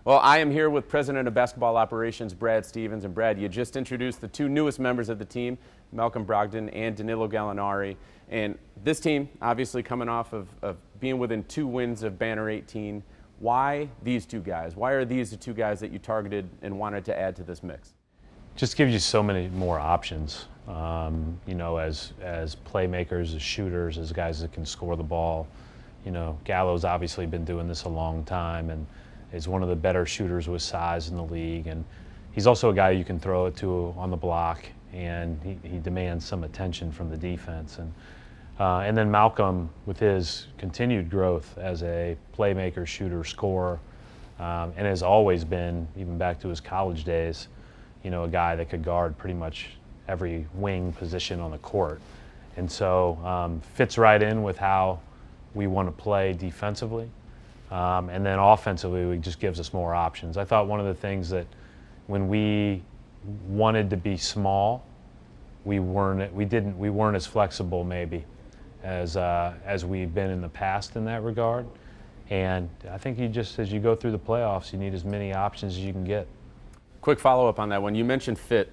Well, I am here with President of Basketball Operations, Brad Stevens. And Brad, you just introduced the two newest members of the team, Malcolm Brogdon and Danilo Gallinari. And this team, obviously coming off of being within 2 wins of Banner 18. Why these two guys? Why are these the two guys that you targeted and wanted to add to this mix? Just gives you so many more options, as playmakers, as shooters, as guys that can score the ball. Gallo's obviously been doing this a long time and is one of the better shooters with size in the league. And he's also a guy you can throw it to on the block, and he demands some attention from the defense. And then Malcolm, with his continued growth as a playmaker, shooter, scorer, and has always been, even back to his college days, a guy that could guard pretty much every wing position on the court. And so fits right in with how we want to play defensively. And then offensively, it just gives us more options. I thought one of the things that when we wanted to be small, we weren't as flexible maybe as we've been in the past in that regard. And I think as you go through the playoffs, you need as many options as you can get. Quick follow-up on that one. You mentioned fit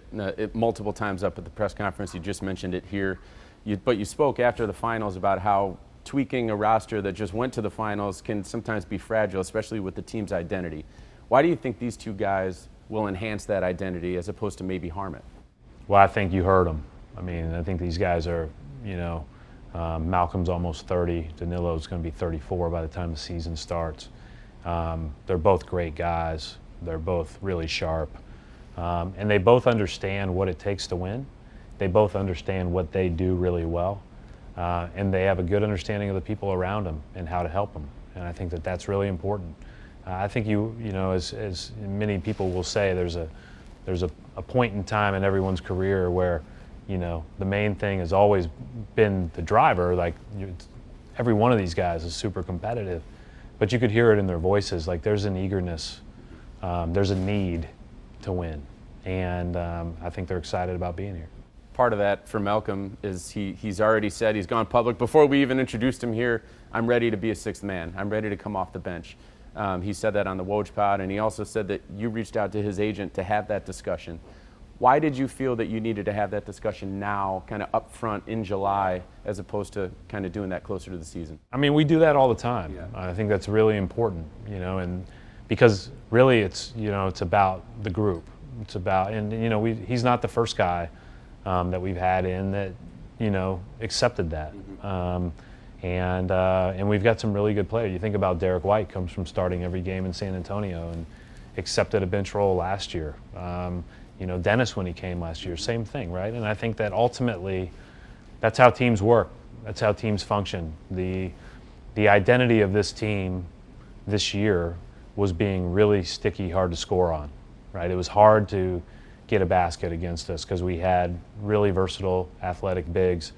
multiple times up at the press conference. You just mentioned it here. But you spoke after the finals about how tweaking a roster that just went to the finals can sometimes be fragile, especially with the team's identity. Why do you think these two guys will enhance that identity as opposed to maybe harm it? Well, I think you heard them. I think these guys are, Malcolm's almost 30. Danilo's going to be 34 by the time the season starts. They're both great guys. They're both really sharp. And they both understand what it takes to win. They both understand what they do really well. And they have a good understanding of the people around them and how to help them. And I think that that's really important. I think as many people will say, there's a point in time in everyone's career where, the main thing has always been the driver. Like every one of these guys is super competitive, but you could hear it in their voices. Like there's an eagerness, there's a need to win, and I think they're excited about being here. Part of that for Malcolm is he's already said, he's gone public before we even introduced him here, I'm ready to be a sixth man. I'm ready to come off the bench. He said that on the Woj pod, and he also said that you reached out to his agent to have that discussion. Why did you feel that you needed to have that discussion now, kind of up front in July, as opposed to kind of doing that closer to the season? We do that all the time. Yeah. I think that's really important, and because really it's about the group. It's about, and he's not the first guy that we've had in that accepted that. And we've got some really good players. You think about Derek White, comes from starting every game in San Antonio and accepted a bench role last year. Dennis, when he came last year, same thing, right? And I think that ultimately that's how teams work. That's how teams function. The identity of this team this year was being really sticky, hard to score on, right? It was hard to get a basket against us because we had really versatile, athletic bigs,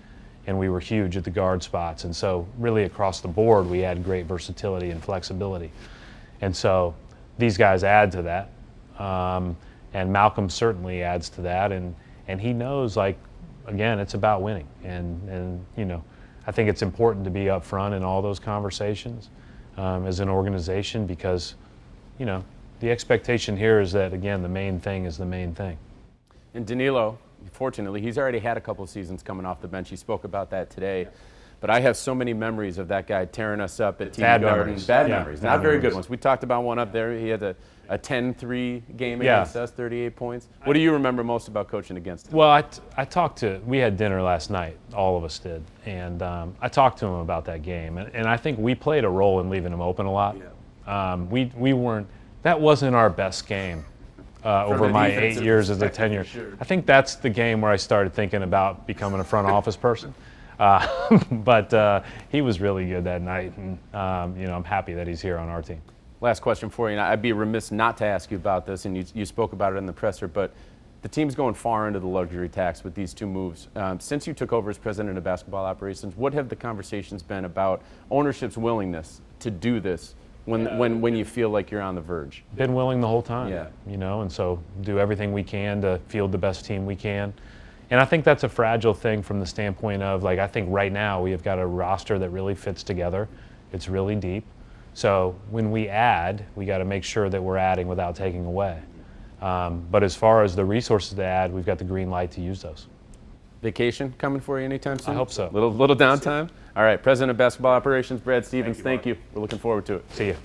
and we were huge at the guard spots. And so really across the board, we had great versatility and flexibility. And so these guys add to that. And Malcolm certainly adds to that. And he knows, again, it's about winning. And I think it's important to be upfront in all those conversations as an organization because, the expectation here is that, again, the main thing is the main thing. And Danilo, fortunately, he's already had a couple of seasons coming off the bench. He spoke about that today. But I have so many memories of that guy tearing us up at TD Garden. Bad memories. Not very good ones. We talked about one up there. He had a 10-3 game against us, 38 points. What do you remember most about coaching against him? Well, we had dinner last night, all of us did. And I talked to him about that game. And I think we played a role in leaving him open a lot. Yeah. That wasn't our best game over my 8 years as a tenure. Sure. I think that's the game where I started thinking about becoming a front office person. But he was really good that night, and I'm happy that he's here on our team. Last question for you, and I'd be remiss not to ask you about this, and you spoke about it in the presser, but the team's going far into the luxury tax with these two moves. Since you took over as president of basketball operations, what have the conversations been about ownership's willingness to do this when you feel like you're on the verge? Been willing the whole time, yeah. And so do everything we can to field the best team we can. And I think that's a fragile thing from the standpoint of, I think right now we have got a roster that really fits together. It's really deep. So when we add, we got to make sure that we're adding without taking away. But as far as the resources to add, we've got the green light to use those. Vacation coming for you anytime soon? I hope so. Little downtime? All right, President of Basketball Operations, Brad Stevens, thank you. We're looking forward to it. See you.